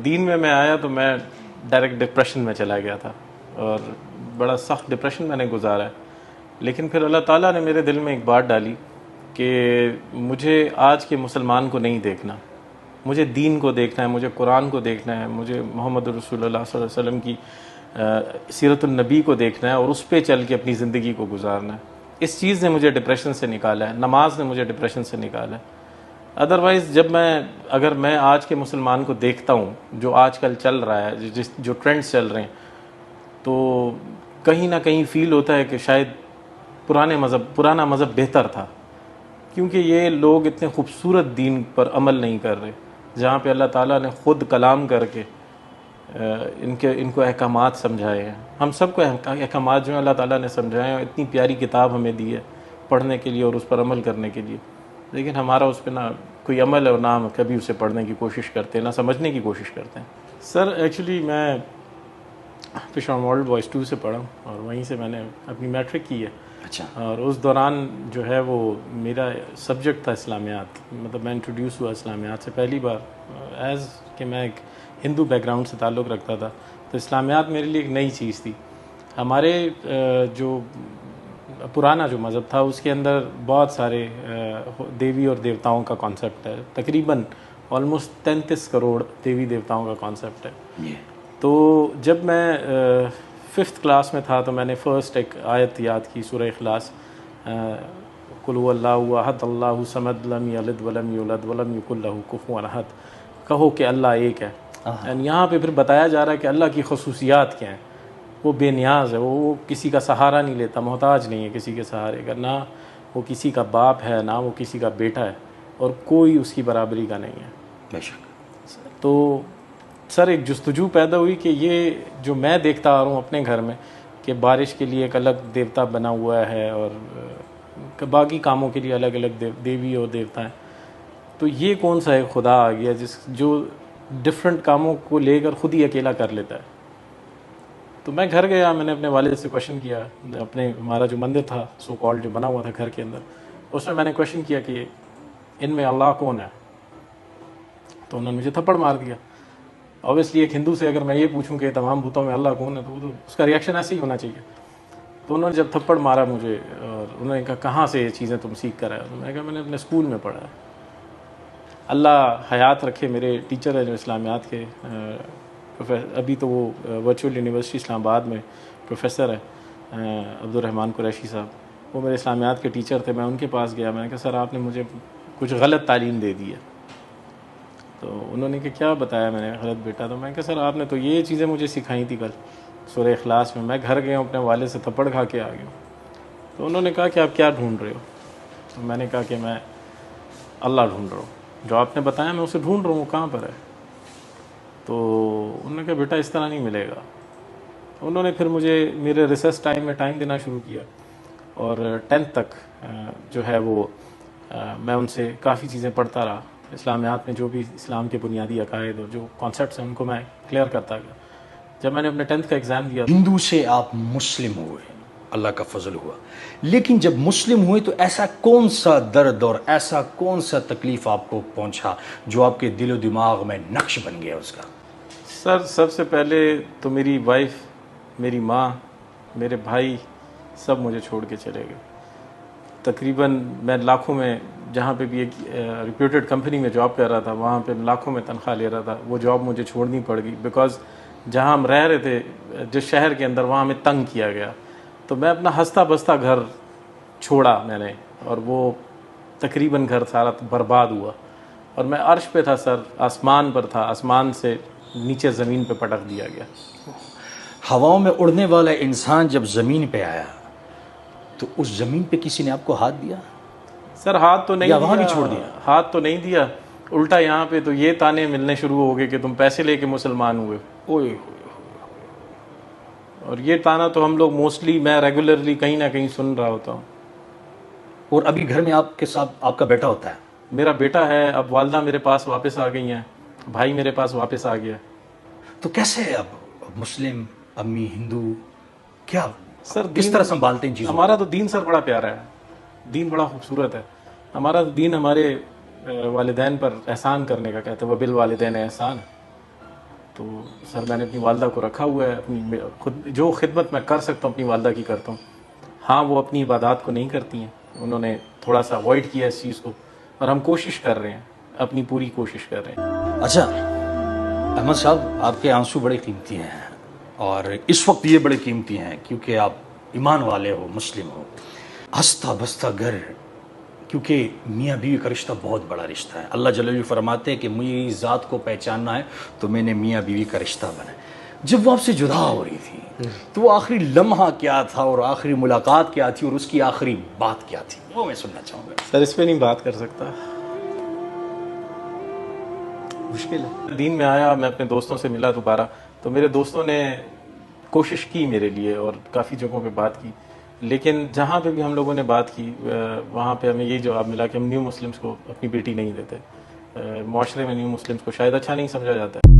دین میں آیا تو میں ڈائریکٹ ڈپریشن میں چلا گیا تھا اور بڑا سخت ڈپریشن میں نے گزارا ہے. لیکن پھر اللہ تعالیٰ نے میرے دل میں ایک بات ڈالی کہ مجھے آج کے مسلمان کو نہیں دیکھنا, مجھے دین کو دیکھنا ہے, مجھے قرآن کو دیکھنا ہے, مجھے محمد رسول اللہ صلی اللہ علیہ وسلم کی سیرت النبی کو دیکھنا ہے اور اس پہ چل کے اپنی زندگی کو گزارنا ہے. اس چیز نے مجھے ڈپریشن سے نکالا ہے, نماز نے مجھے ڈپریشن سے نکالا ہے. ادروائز اگر میں آج کے مسلمان کو دیکھتا ہوں جو آج کل چل رہا ہے, جو ٹرینڈز چل رہے ہیں, تو کہیں نہ کہیں فیل ہوتا ہے کہ شاید پرانا مذہب بہتر تھا, کیونکہ یہ لوگ اتنے خوبصورت دین پر عمل نہیں کر رہے, جہاں پہ اللہ تعالیٰ نے خود کلام کر کے ان کو احکامات سمجھائے ہیں. ہم سب کو احکامات جو ہیں اللہ تعالیٰ نے سمجھائے ہیں, اور اتنی پیاری کتاب ہمیں دی ہے پڑھنے کے لیے اور اس پر عمل کرنے کے لیے, لیکن ہمارا اس پہ نہ کوئی عمل ہے اور نہ ہم کبھی اسے پڑھنے کی کوشش کرتے ہیں, نہ سمجھنے کی کوشش کرتے ہیں. سر ایکچولی میں پشاور ماڈل بوائز 2 سے پڑھا اور وہیں سے میں نے اپنی میٹرک کی ہے. اچھا. اور اس دوران جو ہے وہ میرا سبجیکٹ تھا اسلامیات, مطلب میں انٹروڈیوس ہوا اسلامیات سے پہلی بار, ایز کہ میں ایک ہندو بیک گراؤنڈ سے تعلق رکھتا تھا, تو اسلامیات میرے لیے ایک نئی چیز تھی. ہمارے جو پرانا جو مذہب تھا اس کے اندر بہت سارے دیوی اور دیوتاؤں کا کانسیپٹ ہے, تقریباً آلموسٹ 33 کروڑ دیوی دیوتاؤں کا کانسیپٹ ہے. تو جب میں 5th کلاس میں تھا تو میں نے فرسٹ ایک آیت یاد کی, سورہ اخلاص, قل هو اللہ احد اللہ الصمد لم یلد ولم یولد ولم یکن لہ کفوا احد, کہو کہ اللہ ایک ہے. یہاں پہ پھر بتایا جا رہا ہے کہ اللہ کی خصوصیات کیا ہیں. وہ بے نیاز ہے, وہ کسی کا سہارا نہیں لیتا, محتاج نہیں ہے کسی کے سہارے کا, نہ وہ کسی کا باپ ہے نہ وہ کسی کا بیٹا ہے, اور کوئی اس کی برابری کا نہیں ہے. بے شک. تو سر ایک جستجو پیدا ہوئی کہ یہ جو میں دیکھتا آ رہا ہوں اپنے گھر میں کہ بارش کے لیے ایک الگ دیوتا بنا ہوا ہے اور باقی کاموں کے لیے الگ الگ دیوی اور دیوتا ہیں, تو یہ کون سا ایک خدا آ گیا جو ڈفرینٹ کاموں کو لے کر خود ہی اکیلا کر لیتا ہے. تو میں گھر گیا, میں نے اپنے والد سے کویشچن کیا, ہمارا جو مندر تھا سو کالڈ جو بنا ہوا تھا گھر کے اندر, اس میں نے کویشچن کیا کہ ان میں اللہ کون ہے. تو انہوں نے مجھے تھپڑ مار دیا. اوبیسلی ایک ہندو سے اگر میں یہ پوچھوں کہ تمام بتوں میں اللہ کون ہے تو اس کا ریئیکشن ایسے ہی ہونا چاہیے. تو انہوں نے جب تھپڑ مارا مجھے اور انہوں نے کہا کہاں سے یہ چیزیں تم سیکھ کر آئے, تو میں نے کہا میں نے اپنے اسکول میں پڑھا ہے. اللہ حیات رکھے, میرے ٹیچر ہیں جو اسلامیات کے, ابھی تو وہ ورچوئل یونیورسٹی اسلام آباد میں پروفیسر ہے, عبد الرحمن قریشی صاحب, وہ میرے اسلامیات کے ٹیچر تھے. میں ان کے پاس گیا, میں نے کہا سر آپ نے مجھے کچھ غلط تعلیم دے دی ہے. تو انہوں نے کہ کیا بتایا میں نے غلط بیٹا. تو میں نے کہا سر آپ نے تو یہ چیزیں مجھے سکھائی تھی کل سورہ اخلاص میں. میں گھر گیا ہوں, اپنے والد سے تھپڑ کھا کے آ گیا ہوں. تو انہوں نے کہا کہ آپ کیا ڈھونڈ رہے ہو. تو میں نے کہا کہ میں اللہ ڈھونڈ رہا ہوں, جو آپ نے بتایا میں اسے ڈھونڈ رہا ہوں, کہاں پر ہے. تو انہوں نے کہا بیٹا اس طرح نہیں ملے گا. انہوں نے پھر مجھے میرے ریسرچ ٹائم میں ٹائم دینا شروع کیا, اور 10th تک جو ہے وہ میں ان سے کافی چیزیں پڑھتا رہا. اسلامیات میں جو بھی اسلام کے بنیادی عقائد اور جو کانسیپٹس ہیں ان کو میں کلیئر کرتا گیا. جب میں نے اپنے 10th کا ایگزام دیا, ہندو سے آپ مسلم ہوئے, اللہ کا فضل ہوا. لیکن جب مسلم ہوئے تو ایسا کون سا درد اور ایسا کون سا تکلیف آپ کو پہنچا جو آپ کے دل و دماغ میں نقش بن گیا اس کا؟ سر سب سے پہلے تو میری وائف, میری ماں, میرے بھائی سب مجھے چھوڑ کے چلے گئے. تقریباً میں لاکھوں میں, جہاں پہ بھی ایک ریپیوٹیڈ کمپنی میں جاب کر رہا تھا وہاں پہ لاکھوں میں تنخواہ لے رہا تھا, وہ جاب مجھے چھوڑنی پڑ گئی. بیکاز جہاں ہم رہ رہے تھے جس شہر کے اندر, وہاں ہمیں تنگ کیا گیا. تو میں اپنا ہنستا بستا گھر چھوڑا میں نے, اور وہ تقریباً گھر سارا برباد ہوا. اور میں عرش پہ تھا سر, آسمان پر تھا, آسمان سے نیچے زمین پہ پٹک دیا گیا. ہواؤں میں اڑنے والا انسان جب زمین پہ آیا تو اس زمین پہ کسی نے آپ کو ہاتھ دیا؟ سر ہاتھ تو نہیں یا وہاں دیا, بھی چھوڑ دیا؟ ہاتھ تو نہیں دیا, الٹا یہاں پہ تو یہ تانے ملنے شروع ہو گئے کہ تم پیسے لے کے مسلمان ہوئے. اوئے. اور یہ تانا تو ہم لوگ موسٹلی, میں ریگولرلی کہیں نہ کہیں سن رہا ہوتا ہوں. اور ابھی گھر میں آپ کے ساتھ آپ کا بیٹا ہوتا ہے؟ میرا بیٹا ہے, اب والدہ میرے پاس واپس آ گئی ہیں, بھائی میرے پاس واپس آ گیا. تو کیسے ہے اب مسلم, امی ہندو, کیا سر کس طرح سنبھالتے ہیں چیزوں؟ ہمارا تو دین سر بڑا پیارا ہے, دین بڑا خوبصورت ہے. ہمارا دین ہمارے والدین پر احسان کرنے کا کہتے ہیں, وہ بالوالدین احسان. تو سر میں نے اپنی والدہ کو رکھا ہوا ہے، اپنی خود جو خدمت میں کر سکتا ہوں اپنی والدہ کی کرتا ہوں. ہاں وہ اپنی عبادات کو نہیں کرتی ہیں، انہوں نے تھوڑا سا اوائڈ کیا اس چیز کو، اور ہم کوشش کر رہے ہیں، اپنی پوری کوشش کر رہے ہیں. اچھا احمد صاحب، آپ کے آنسو بڑے قیمتی ہیں، اور اس وقت یہ بڑے قیمتی ہیں کیونکہ آپ ایمان والے ہو، مسلم ہو. ہنستا بستا گھر، کیونکہ میاں بیوی کا رشتہ بہت بڑا رشتہ ہے. اللہ جل جلالہ فرماتے ہیں کہ میری ذات کو پہچاننا ہے تو میں نے میاں بیوی کا رشتہ بنایا. جب وہ آپ سے جدا ہو رہی تھی تو وہ آخری لمحہ کیا تھا، اور آخری ملاقات کیا تھی، اور اس کی آخری بات کیا تھی، وہ میں سننا چاہوں گا. سر اس پہ نہیں بات کر سکتا، مشکل ہے. دین میں آیا، میں اپنے دوستوں سے ملا دوبارہ، تو میرے دوستوں نے کوشش کی میرے لیے اور کافی جگہوں پہ بات کی، لیکن جہاں پہ بھی ہم لوگوں نے بات کی وہاں پہ ہمیں یہی جواب ملا کہ ہم نیو مسلمس کو اپنی بیٹی نہیں دیتے. معاشرے میں نیو مسلمس کو شاید اچھا نہیں سمجھا جاتا ہے.